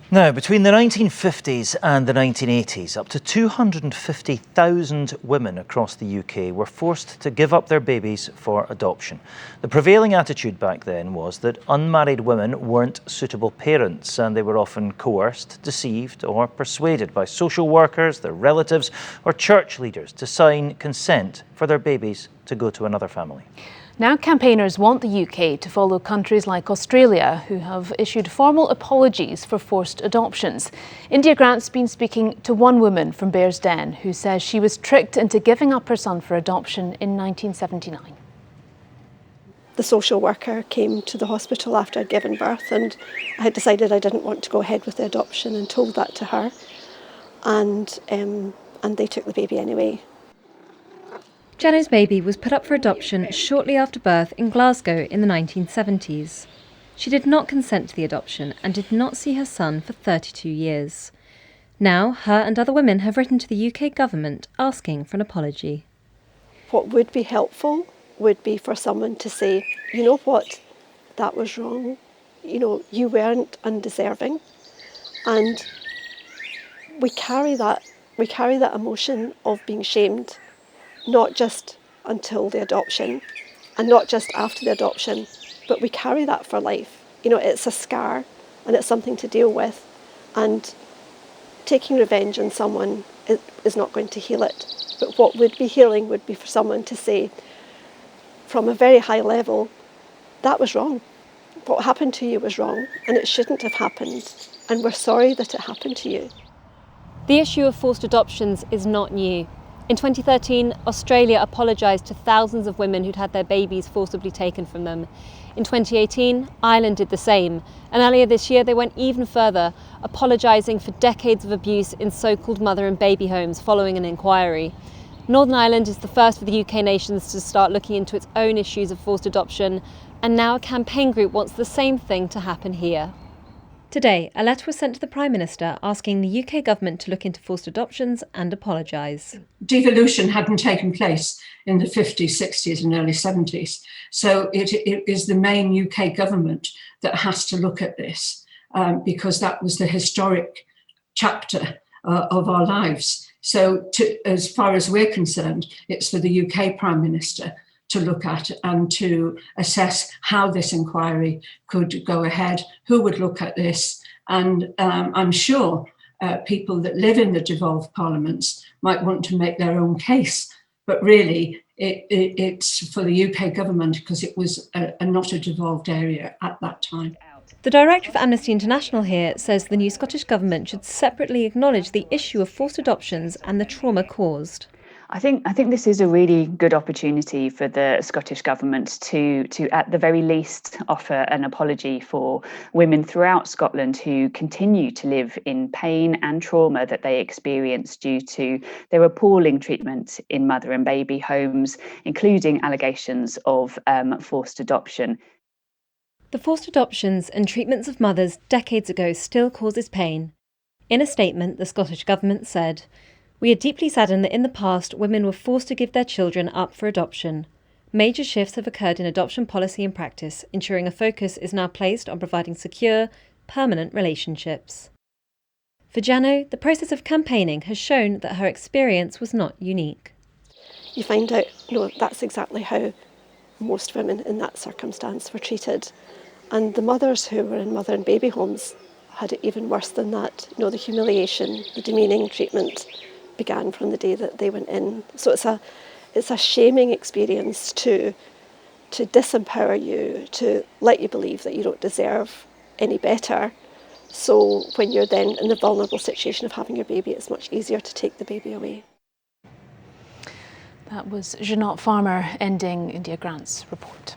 Now, between the 1950s and the 1980s, up to 250,000 women across the UK were forced to give up their babies for adoption. The prevailing attitude back then was that unmarried women weren't suitable parents, and they were often coerced, deceived or persuaded by social workers, their relatives or church leaders to sign consent for their babies to go to another family. Now campaigners want the UK to follow countries like Australia, who have issued formal apologies for forced adoptions. India Grant's been speaking to one woman from Bearsden who says she was tricked into giving up her son for adoption in 1979. The social worker came to the hospital after I'd given birth, and I had decided I didn't want to go ahead with the adoption and told that to her, and they took the baby anyway. Jano's baby was put up for adoption shortly after birth in Glasgow in the 1970s. She did not consent to the adoption and did not see her son for 32 years. Now, her and other women have written to the UK government asking for an apology. What would be helpful would be for someone to say, you know what, that was wrong. You know, you weren't undeserving. And we carry that emotion of being shamed, not just until the adoption and not just after the adoption, but we carry that for life. You know, it's a scar and it's something to deal with, and taking revenge on someone is not going to heal it. But what would be healing would be for someone to say, from a very high level, that was wrong. What happened to you was wrong and it shouldn't have happened, and we're sorry that it happened to you. The issue of forced adoptions is not new. In 2013, Australia apologised to thousands of women who'd had their babies forcibly taken from them. In 2018, Ireland did the same, and earlier this year they went even further, apologising for decades of abuse in so-called mother and baby homes following an inquiry. Northern Ireland is the first of the UK nations to start looking into its own issues of forced adoption, and now a campaign group wants the same thing to happen here. Today, a letter was sent to the Prime Minister asking the UK government to look into forced adoptions and apologise. Devolution hadn't taken place in the 50s, 60s and early 70s. So it is the main UK government that has to look at this because that was the historic chapter of our lives. So as far as we're concerned, it's for the UK Prime Minister to look at and to assess how this inquiry could go ahead, who would look at this. And I'm sure people that live in the devolved parliaments might want to make their own case, but really it's for the UK government because it was not a devolved area at that time. The director of Amnesty International here says the new Scottish Government should separately acknowledge the issue of forced adoptions and the trauma caused. I think this is a really good opportunity for the Scottish Government to at the very least offer an apology for women throughout Scotland who continue to live in pain and trauma that they experience due to their appalling treatment in mother and baby homes, including allegations of forced adoption. The forced adoptions and treatments of mothers decades ago still causes pain. In a statement, the Scottish Government said, "We are deeply saddened that in the past women were forced to give their children up for adoption. Major shifts have occurred in adoption policy and practice, ensuring a focus is now placed on providing secure, permanent relationships." For Jano, the process of campaigning has shown that her experience was not unique. You find out, that's exactly how most women in that circumstance were treated. And the mothers who were in mother and baby homes had it even worse than that. The humiliation, the demeaning treatment began from the day that they went in. So it's a shaming experience to disempower you, to let you believe that you don't deserve any better. So when you're then in the vulnerable situation of having your baby, it's much easier to take the baby away. That was Jeanette Farmer ending India Grant's report.